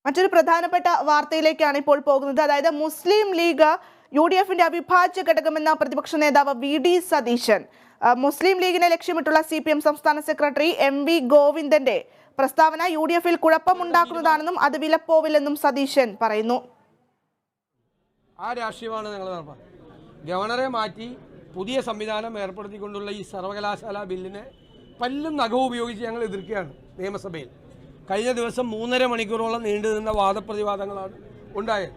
മറ്റൊരു പ്രധാനപ്പെട്ട വാർത്തയിലേക്കാണ് ഇപ്പോൾ പോകുന്നത്. അതായത് മുസ്ലിം ലീഗ് UDFന്റെ അവിഭാജ്യ ഘടകമെന്ന പ്രതിപക്ഷ നേതാവ് VD സതീശൻ മുസ്ലിം ലീഗിനെ ലക്ഷ്യമിട്ടുള്ള CPM സംസ്ഥാന സെക്രട്ടറി MV ഗോവിന്ദന്റെ പ്രസ്താവന UDFൽ കുഴപ്പമുണ്ടാക്കുന്നതാണെന്നും അത് വിലപ്പോവില്ലെന്നും സതീശൻ പറയുന്നു. ആ രാഷ്ട്രീയമാണ് ഞങ്ങൾ നടപ്പാക്കുന്നത്. ഗവർണറെ മാറ്റി പുതിയ സംവിധാനം ഏർപ്പെടുത്തിക്കൊണ്ടുള്ള ഈ സർവകലാശാല ബില്ലിനെ പല്ലും നഖവും ഉപയോഗിച്ച് ഞങ്ങൾ എതിർക്കുകയാണ് നിയമസഭയിൽ. കഴിഞ്ഞ ദിവസം 3.5 മണിക്കൂറോളം നീണ്ടുനിന്ന വാദപ്രതിവാദങ്ങളാണ് ഉണ്ടായത്.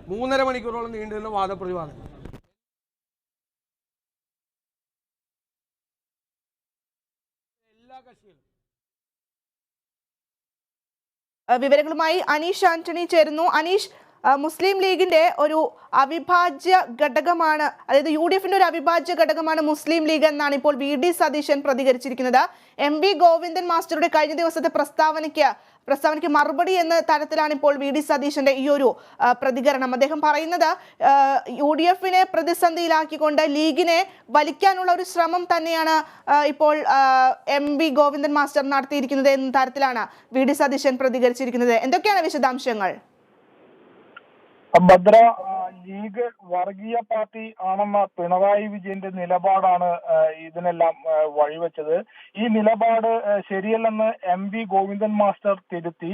3.5 മണിക്കൂറോളം നീണ്ടുനിന്ന വാദപ്രതിവാദങ്ങൾ. എല്ലാ കക്ഷികളും വിവരങ്ങളുമായി അനീഷ് ആന്റണി ചേരുന്നു. അനീഷ്, മുസ്ലിം ലീഗിന്റെ ഒരു അവിഭാജ്യ ഘടകമാണ്, അതായത് UDFന്റെ ഒരു അവിഭാജ്യ ഘടകമാണ് മുസ്ലിം ലീഗ് എന്നാണ് ഇപ്പോൾ VD സതീശൻ പ്രതികരിച്ചിരിക്കുന്നത്. MV ഗോവിന്ദൻ മാസ്റ്ററുടെ കഴിഞ്ഞ ദിവസത്തെ പ്രസ്താവനയ്ക്ക് മറുപടി എന്ന തരത്തിലാണ് ഇപ്പോൾ VD സതീശന്റെ ഈ ഒരു പ്രതികരണം. അദ്ദേഹം പറയുന്നത് UDFനെ പ്രതിസന്ധിയിലാക്കിക്കൊണ്ട് ലീഗിനെ വലിക്കാനുള്ള ഒരു ശ്രമം തന്നെയാണ് ഇപ്പോൾ MV ഗോവിന്ദൻ മാസ്റ്റർ നടത്തിയിരിക്കുന്നത് എന്ന തരത്തിലാണ് VD സതീശൻ പ്രതികരിച്ചിരിക്കുന്നത്. എന്തൊക്കെയാണ് വിശദാംശങ്ങൾ? ഭദ്ര, ലീഗ് വർഗീയ പാർട്ടി ആണെന്ന പിണറായി വിജയന്റെ നിലപാടാണ് ഇതിനെല്ലാം വഴിവെച്ചത്. ഈ നിലപാട് ശരിയല്ലെന്ന് MV ഗോവിന്ദൻ മാസ്റ്റർ തിരുത്തി.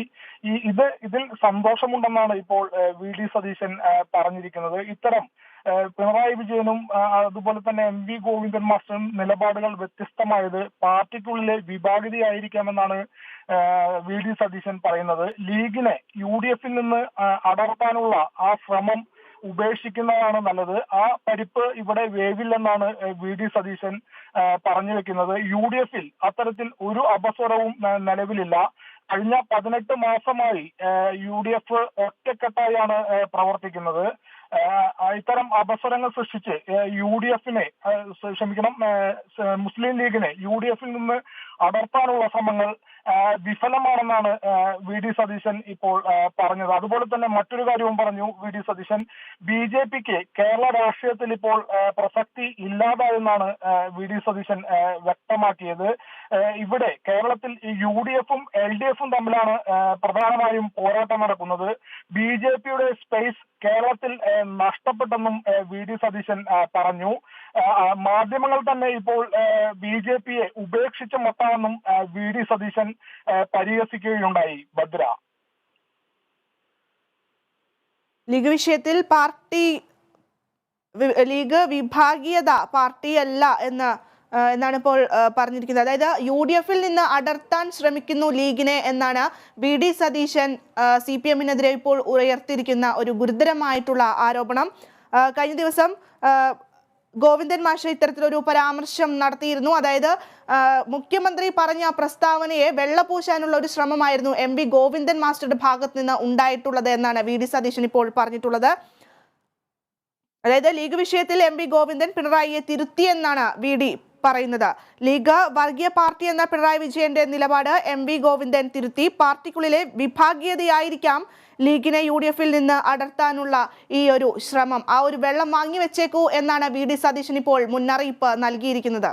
ഇതിൽ സന്തോഷമുണ്ടെന്നാണ് ഇപ്പോൾ VD സതീശൻ പറഞ്ഞിരിക്കുന്നത്. ഇത്തരം പിണറായി വിജയനും അതുപോലെ തന്നെ MV ഗോവിന്ദൻ മാസ്റ്ററും നിലപാടുകൾ വ്യത്യസ്തമായത് പാർട്ടിക്കുള്ളിലെ വിഭാഗിതയായിരിക്കാമെന്നാണ് VD സതീശൻ പറയുന്നത്. ലീഗിനെ UDFൽ നിന്ന് അടർത്താനുള്ള ആ ശ്രമം ഉപേക്ഷിക്കുന്നതാണ് നല്ലത്. ആ പരിപ്പ് ഇവിടെ വേവില്ലെന്നാണ് VD സതീശൻ പറഞ്ഞു വെക്കുന്നത്. UDFൽ അത്തരത്തിൽ ഒരു അപസ്വരവും നിലവിലില്ല. കഴിഞ്ഞ 18 മാസമായി UDF ഒറ്റക്കെട്ടായാണ് പ്രവർത്തിക്കുന്നത്. ഇത്തരം അവസരങ്ങൾ സൃഷ്ടിച്ച് മുസ്ലിം ലീഗിനെ UDFൽ നിന്ന് അടർത്താനുള്ള ശ്രമങ്ങൾ വിഫലമാണെന്നാണ് VD സതീശൻ ഇപ്പോൾ പറഞ്ഞത്. അതുപോലെ തന്നെ മറ്റൊരു കാര്യവും പറഞ്ഞു VD സതീശൻ. BJPക്ക് കേരള രാഷ്ട്രീയത്തിൽ ഇപ്പോൾ പ്രസക്തി ഇല്ലാതായെന്നാണ് VD സതീശൻ വ്യക്തമാക്കിയത്. ഇവിടെ കേരളത്തിൽ UDFും LDFും തമ്മിലാണ് പ്രധാനമായും പോരാട്ടം നടക്കുന്നത്. BJPയുടെ സ്പേസ് കേരളത്തിൽ നഷ്ടപ്പെട്ടെന്നും VD സതീശൻ പറഞ്ഞു. മാധ്യമങ്ങൾ തന്നെ ഇപ്പോൾ BJPയെ ഉപേക്ഷിച്ച മൊത്തമെന്നും VD സതീശൻ പരിഹസിക്കുകയുണ്ടായി. ഭദ്ര, ലീഗ് വിഷയത്തിൽ ലീഗ് വിഭാഗീയത പാർട്ടിയല്ല എന്നാണ് ഇപ്പോൾ പറഞ്ഞിരിക്കുന്നത്. അതായത് UDFൽ നിന്ന് അടർത്താൻ ശ്രമിക്കുന്നു ലീഗിനെ എന്നാണ് VD സതീശൻ CPMനെതിരെ ഇപ്പോൾ ഉയർത്തിയിരിക്കുന്ന ഒരു ഗുരുതരമായിട്ടുള്ള ആരോപണം. കഴിഞ്ഞ ദിവസം ഗോവിന്ദൻ മാസ്റ്റർ ഇത്തരത്തിലൊരു പരാമർശം നടത്തിയിരുന്നു. അതായത് മുഖ്യമന്ത്രി പറഞ്ഞ പ്രസ്താവനയെ വെള്ളപൂശാനുള്ള ഒരു ശ്രമമായിരുന്നു MV ഗോവിന്ദൻ മാസ്റ്ററുടെ ഭാഗത്ത് നിന്ന് ഉണ്ടായിട്ടുള്ളത് എന്നാണ് VD സതീശൻ ഇപ്പോൾ പറഞ്ഞിട്ടുള്ളത്. അതായത് ലീഗ് വിഷയത്തിൽ MV ഗോവിന്ദൻ പിണറായിയെ തിരുത്തിയെന്നാണ് VD പറയുന്നത്. ലീഗ് വർഗീയ പാർട്ടി എന്ന പിണറായി വിജയന്റെ നിലപാട് MV ഗോവിന്ദൻ തിരുത്തി. പാർട്ടിക്കുള്ളിലെ വിഭാഗീയതയായിരിക്കാം ലീഗിനെ UDFൽ നിന്ന് അടർത്താനുള്ള ഈ ഒരു ശ്രമം. ആ ഒരു വെള്ളം വാങ്ങി വെച്ചേക്കൂ എന്നാണ് VD സതീശൻ ഇപ്പോൾ മുന്നറിയിപ്പ് നൽകിയിരിക്കുന്നത്.